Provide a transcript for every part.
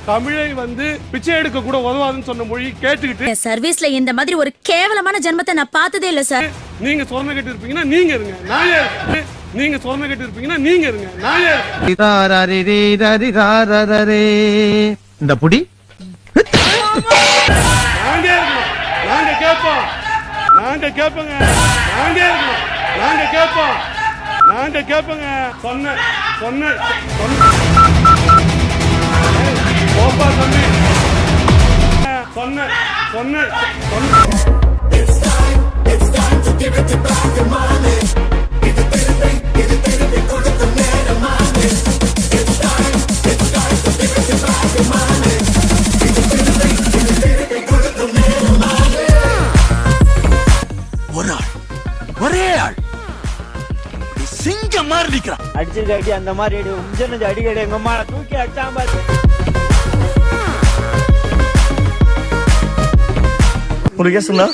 தமிழை வந்து பிச்சை எடுக்க கூட உதவாதுன்னு சொன்ன மொழி கேட்டுக்கிட்டு சர்வீஸ்ல இந்த மாதிரி ஒரு கேவலமான ஜென்மத்தை நான் பார்த்ததே இல்ல சார். நீங்க சொரணை கட்டி இருப்பீங்கன்னா நீங்க இருங்க, நான் ஏன் நீங்க சொரணை கட்டி இருப்பீங்கன்னா நீங்க இருங்க, நான் ஏன் இந்த புடி நாங்க இருக்கணும், நாங்க கேட்போம், நாங்க கேட்போங்க, நாங்க இருக்கணும், நாங்க கேட்போம், நாங்க கேட்போங்க. சொன்ன சொன்ன போப்பா தம்பி, சொன்ன சொன்ன சொன்ன ஒரே ஆள் சிங்கம் மாதிரி நிக்கிறான். அடிச்சிருக்க அடி அந்த மாதிரி அடி உஞ்சனது அடிக்கடி எங்க அம்மா தூக்கி அடிச்சாம ஒரு கேசுங்களா?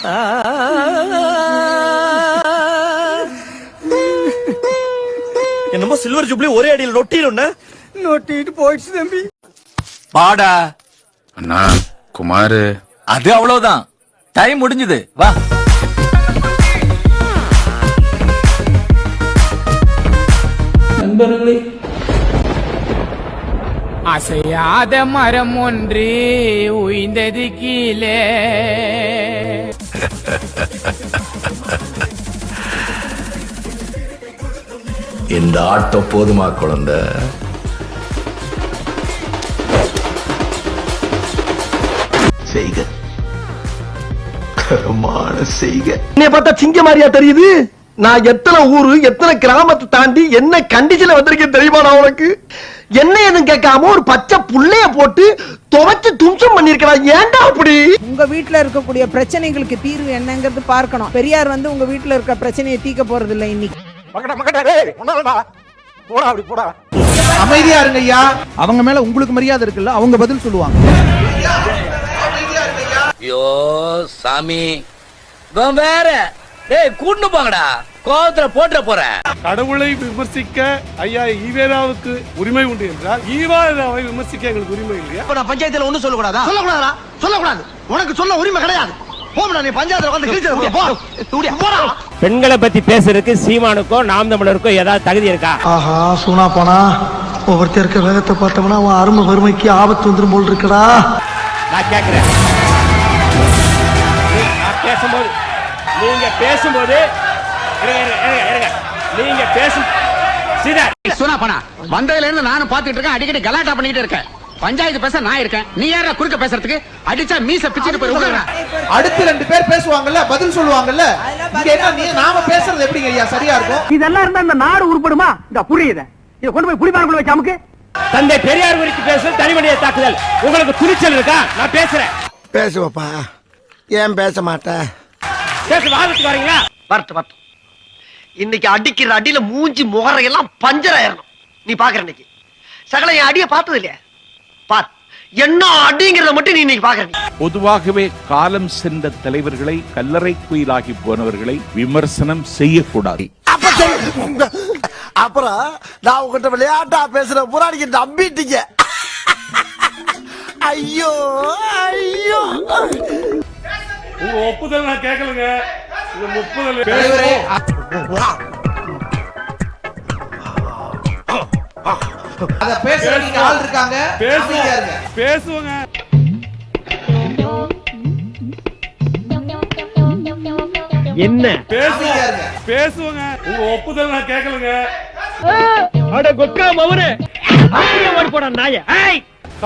என்னமோ சில்வர் ஜூப்ளி ஒரே அடியில் நொட்டிட்டு போயிடுச்சு தம்பி. பாடா அண்ணா குமாரு, அது அவ்வளவுதான், டைம் முடிஞ்சது, வா. நண்பர்களே, அசையாத மரம் ஒன்று உய்ந்தது கீழே. இந்த ஆட்டம் போதுமா குழந்தை? செய்க கரமான செய்க. என்னைய பார்த்தா சிங்க மாதிரியா தெரியுது? நான் எத்தனை ஊரு எத்தனை கிராமத்தை தாண்டி என்ன கண்டிஷன்ல வந்திருக்கேன் தெரியுமா? நான் உனக்கு என்ன எதுவும் கேட்காம ஒரு பச்சை புள்ளைய போட்டு துவைச்சு தும்சம் பண்ணிருக்கலாம். ஏன்டா அப்படி? உங்க வீட்டுல இருக்கக்கூடிய பிரச்சனைகளுக்கு தீர்வு என்னங்கிறது பார்க்கணும். பெரியார் வந்து உங்க வீட்டுல இருக்க பிரச்சனையை தீர்க்க போறது இல்லை. இன்னைக்கு அமைதியா இருங்க ஐயா. அவங்க மேல உங்களுக்கு மரியாதை இருக்குல்ல, அவங்க பதில் சொல்லுவாங்க. ஐயோ சாமி, வேற டேய் கூட்டு போங்கடா, கோவத்துல போட்டுற போறேன். கடவுளை விமர்சிக்க ஐயா ஈவேராவுக்கு உரிமை உண்டு என்றால் ஈவேராவை விமர்சிக்க எங்களுக்கு உரிமை இல்லையா? நான் பஞ்சாயத்துல ஒண்ணும் சொல்லக்கூடாதா? சொல்லக்கூடாது. உனக்கு சொல்ல உரிமை கிடையாது. பெண்களை பத்தி பேசுறதுக்கு சீமானுக்கும் நாம் தமிழருக்கும் ஏதாவது தகுதி இருக்கா? ஆஹா சூனா போனா ஒவ்வொருத்தர் இருக்க வேகத்தை பார்த்தோம்னா அவன் அருமை வறுமைக்கு ஆபத்து வந்துரும் போல் இருக்கடா. நான் கேக்குறேன், நீங்க பேசும்போது நீங்க பேசும் சுனா பண்ணா வந்ததுல இருந்து நானும் பாத்துட்டு இருக்கேன், அடிக்கடி கலாட்டா பண்ணிட்டு இருக்கேன். பஞ்சாயத்து பேச நான் இருக்கேன், நீ யாரா குறுக்க பேசுறதுக்கு? அடிச்சா மீச பிச்சிட்டு போய் அடுத்து 2 பேர் பேசுவாங்கல்ல, பதில் சொல்லுவாங்கல்ல. இங்க என்ன நீ நாம பேசுறது எப்படிங்க ஐயா சரியா இருக்கும்? இதெல்லாம் இருந்தா இந்த நாடு உருப்படுமா? இந்த புரியுது, இத கொண்டு போய் குடிபானக்குள்ள வச்சு அமுக்கு. தந்தை பெரியார் குறித்து பேசுறது தனிமனித தாக்குதல். உங்களுக்கு துணிச்சல் இருக்கா? நான் பேசுறேன். பேசுவப்பா, ஏன் பேச மாட்டேன்? பேச வாதத்துக்கு வரீங்களா? வரட்டும். இன்னைக்கு அடிக்கிற அடியில மூஞ்சி முகரையெல்லாம் பஞ்சர் ஆயிரணும். நீ பாக்குற இன்னைக்கு சகல என் அடிய பார்த்தது இல்லையா? பார் என்ன அடிங்கிறத மட்டும் நீ இன்னைக்கு பாக்குற. பொதுவாகவே காலம் சென்ற தலைவர்களை, கல்லறை குயிலாகி போனவர்களை விமர்சனம் செய்யக்கூடாது. அப்புறம் நான் உங்ககிட்ட விளையாட்டா பேசுற புராணிக்கு நம்பிட்டீங்க. ஐயோ ஐயோ, உங்க ஒப்புதல் நான் கேட்கலங்க. உங்க ஒப்புதல் அத பேசுறதுக்கு ஆள் இருக்காங்க. பேசுவாங்க. என்ன பேசுவாங்க. உங்க ஒப்புதல் நான் கேட்கலங்க. அட கொக்கா மவனே, அப்படியே ஓடி போடா நாயே.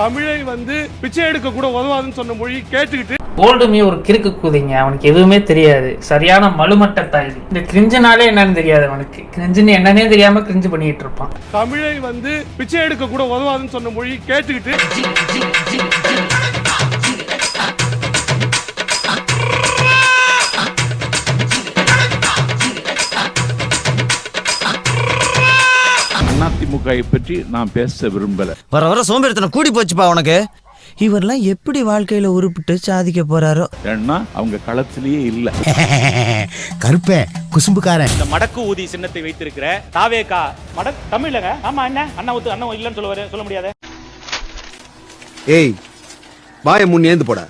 தமிழை வந்து பிச்சை எடுக்க கூட உதவாதுன்னு சொன்ன மொழி கேட்டுக்கிட்டு ஓல்டுமே ஒரு கிறுக்கு கூதிங்க, அவனுக்கு எதுவுமே தெரியாது, சரியான மலுமட்ட தாய். இந்த கிரிஞ்சுனாலே என்னன்னு தெரியாது அவனுக்கு, கிரிஞ்சுன்னு என்னன்னே தெரியாம கிரிஞ்சு பண்ணிட்டு இருப்பான். தமிழை வந்து பிச்சை எடுக்க கூட உதவாதுன்னு சொன்ன மொழி கேட்டுக்கிட்டு அதிமுக பற்றி நான் பேச விரும்பல. வர வர சோம்பேறித்தனை கூடி போச்சுப்பா உனக்கு. இவரெல்லாம் எப்படி வாழ்க்கையில உருப்பிட்டு சாதிக்க போறாரோ. ஏன்னா அவங்க களத்திலேயே இல்ல. கருப்பே குசும்புக்காரன். இந்த மடக்கு ஊதி சின்னத்தை வைத்திருக்கிற தாவேகா தமிழ்லங்க. ஆமா, என்ன அண்ணா இல்லன்னு சொல்ல முடியாது. ஏய் வாய முன்னேந்து போட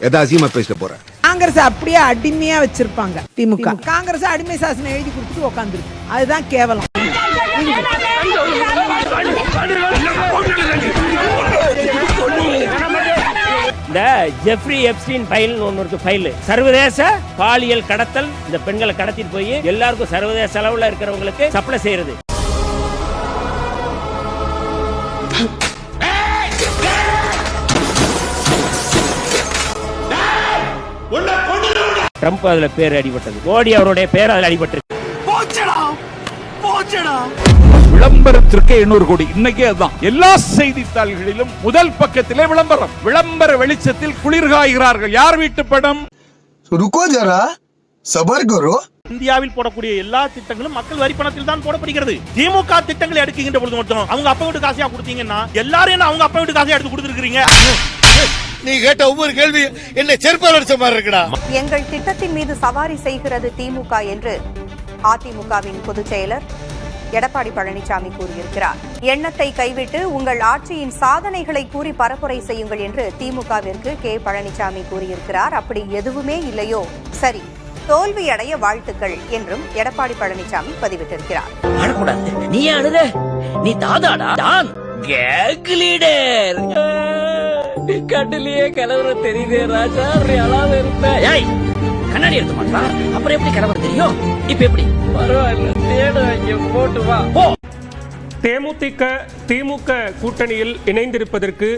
எதா அசியமா பேசிட்டு போற. காங்கிரஸ் அப்படியே அடிமையா வச்சிருப்பாங்க. திமுக காங்கிரஸ் அடிமை சாசனம் எழுதி கொடுத்துட்டு உட்காந்துருக்கு. அதுதான் கேவலம். இந்த ஜெஃப்ரி எப்ஸ்டீன் ஃபைல் ஒன்னு இருக்கு. ஃபைல் சர்வதேச பாலியல் கடத்தல். இந்த பெண்களை கடத்திட்டு போய் எல்லாருக்கும் சர்வதேச அளவுல இருக்கிறவங்களுக்கு சப்ளை செய்யறது. ட்ரம்ப் அதுல பேர் அடிபட்டது. மோடி அவருடைய பேர் அதுல அடிபட்டிருக்கு. விளம்பரத்திற்கு 800 கோடி. இன்னைக்கே அதுதான் எல்லா செய்தித்தாள்களிலும் முதல் பக்கத்திலே விளம்பரம். விளம்பர வெளிச்சத்தில் குளிர்காய்கிறார்கள். யார் வீட்டு படம்? ருக்கோ ஜரா சபர் கரோ. இந்தியாவில் போடக்கூடிய எல்லா திட்டங்களும் மக்கள் வரி பணத்தில் தான் போடப்படுகிறது. திமுக திட்டங்களை எடுக்கின்ற பொழுது மட்டும் அவங்க அப்பா வீட்டு காசையா கொடுத்தீங்கன்னா எல்லாரும் அவங்க அப்பா வீட்டு காசையா எடுத்து கொடுத்துருக்கீங்க. நீ கேட்ட ஒவ்வொரு கேள்வி என்ன செருப்பால் அடிச்ச மாதிரி இருக்குடா. எங்கள் திட்டத்தின் மீது சவாரி செய்கிறது திமுக என்று அதிமுகவின் பொதுச் செயலர் எடப்பாடி பழனிசாமி கூறியிருக்கிறார். எண்ணத்தை கைவிட்டு உங்கள் ஆட்சியின் சாதனைகளை கூறி பரப்புரை செய்யுங்கள் என்று திமுகவிற்கு கே பழனிசாமி கூறியிருக்கிறார். அப்படி எதுவுமே இல்லையோ சரி, தோல்வியடைய வாழ்த்துக்கள் என்றும் எடப்பாடி பழனிசாமி பதிவிட்டிருக்கிறார். நீ அழுத, நீ தாதாடா தான் கேக் லீடர். கண்ணிலேயே கலவர தெரியுதே ராஜா. அழாத இருப்பேன். கண்ணாடி எடுத்து மாட்டா, அப்புறம் எப்படி கலவர தெரியும்? இப்ப எப்படி? பரவாயில்ல, தேடு போட்டு வா. தேமுதிக திமுக கூட்டணியில் இணைந்திருப்பதற்கு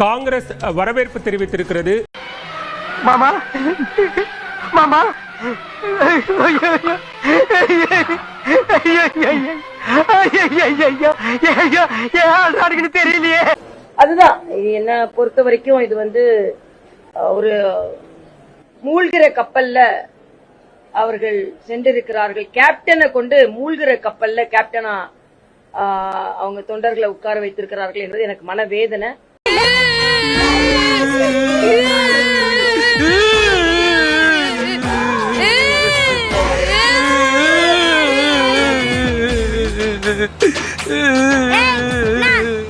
காங்கிரஸ் வரவேற்பு தெரிவித்திருக்கிறது. மாமா மாமா தெரியலையே. அதுதான் என்ன பொறுத்த வரைக்கும் இது வந்து ஒரு மூழ்கிற கப்பல்ல அவர்கள் சென்றிருக்கிறார்கள். கேப்டனை கொண்டு மூழ்கிற கப்பல்ல கேப்டனா அவங்க தொண்டர்களை உட்கார வைத்திருக்கிறார்கள் என்பது எனக்கு மனவேதனை.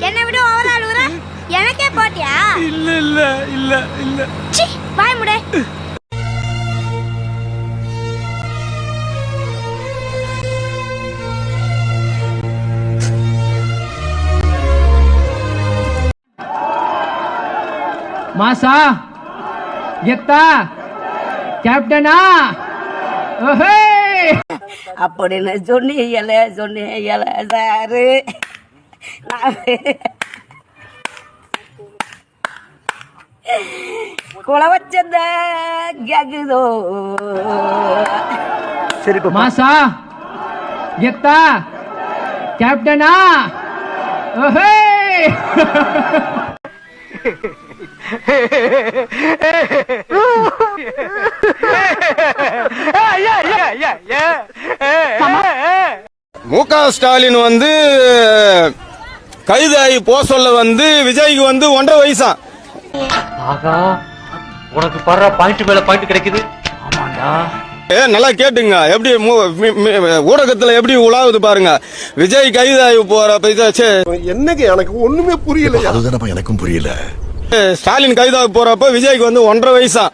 என்ன விட ஓவரால் ஊரா எனக்கே போட்டியா? இல்ல இல்ல இல்ல இல்ல. வாய் முடே. மாசா கெத்தா கேப்டனா அப்படின்னு சொன்னீங்களே சாரு. குல வச்சத கேக்குதோ. மாசா கெத்தா கேப்டனா முக ஸ்டாலின் வந்து கைதாகி போ சொல்ல வந்து விஜய்க்கு வந்து 1.5 வயசா. உனக்கு படுற பாயிண்ட் மேல பாயிண்ட் கிடைக்குது. ஆமாண்டா. நல்லா கேட்டுங்க, எப்படி ஊடகத்துல எப்படி உலாவுது பாருங்க. விஜய் கைதாகி போற என்னங்க எனக்கு ஒண்ணுமே புரியல. அதுதான் எனக்கும் புரியல. ஸ்டாலின் கைதாகி போறப்ப விஜய்க்கு வந்து 1.5 வயசா.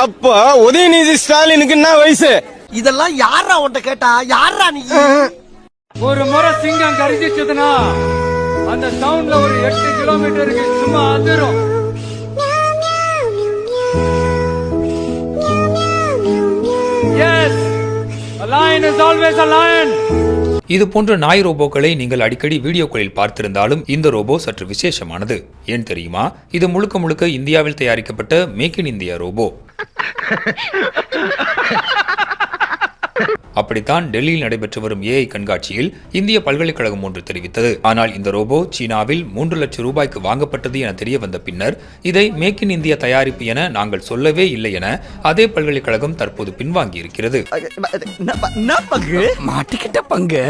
அப்ப உதயநிதி ஸ்டாலினுக்கு என்ன வயசு? இதெல்லாம் யாரா உன்ட்ட கேட்டா? யாரா நீ? ஒரு முறை சிங்கம் கரிச்சிச்சதுன்னா அந்த சவுண்ட்ல ஒரு 8 கிலோமீட்டருக்கு சும்மா அதிரும். Yes, a lion is always a lion. இது போன்ற நாய் ரோபோக்களை நீங்கள் அடிக்கடி வீடியோக்களில் பார்த்திருந்தாலும் இந்த ரோபோ சற்று விசேஷமானது. ஏன் தெரியுமா? இது முழுக்க முழுக்க இந்தியாவில் தயாரிக்கப்பட்ட மேக் இன் இந்தியா ரோபோ. அப்படித்தான் டெல்லியில் நடைபெற்று வரும் ஏஐ கண்காட்சியில் இந்திய பல்கலைக்கழகம் ஒன்று தெரிவித்தது. ஆனால் இந்த ரோபோ சீனாவில் 3 லட்சம் ரூபாய்க்கு வாங்கப்பட்டது என தெரிய வந்த பின்னர் இதை மேக் இன் இந்தியா தயாரிப்பு என நாங்கள் சொல்லவே இல்லை என அதே பல்கலைக்கழகம் தற்போது பின்வாங்கி இருக்கிறது. மாட்டிக்கிட்ட பங்கு.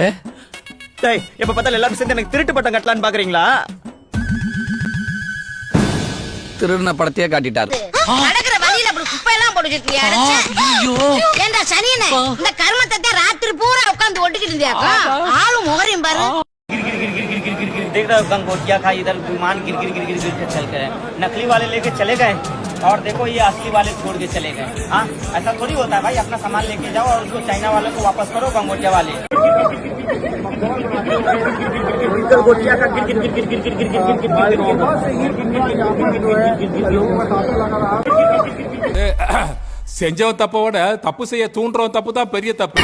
எப்ப பார்த்தாலும் எல்லாரும் சேர்ந்து எனக்கு திருட்டு பட்டம் கட்டலான்னு பாக்குறீங்களா? திருடின படத்தையே காட்டிட்டாரு. இந்த கர்மத்தை ராத்திரி பூரா உட்கார்ந்து ஒட்டிக்கிட்டு இருந்தியாக்கா. ஆளும் முகரையும் பாரு. देख रहे हो गंगोटिया खा इधर विमान गिर गिर गिर गिर गिर के चल गए, नकली वाले लेके चले गए और देखो ये असली वाले छोड़ के चले गए। हाँ ऐसा थोड़ी होता है भाई, अपना सामान लेके जाओ और उसको चाइना वाले को वापस करो गंगोटिया वाले। गंगोटिया का गिर गिर गिर गिर गिर गिर गिर गिर गिर செஞ்சவன் தப்போட தப்பு செய்ய தூண்டுறவன் தப்பு தான் பெரிய தப்பு.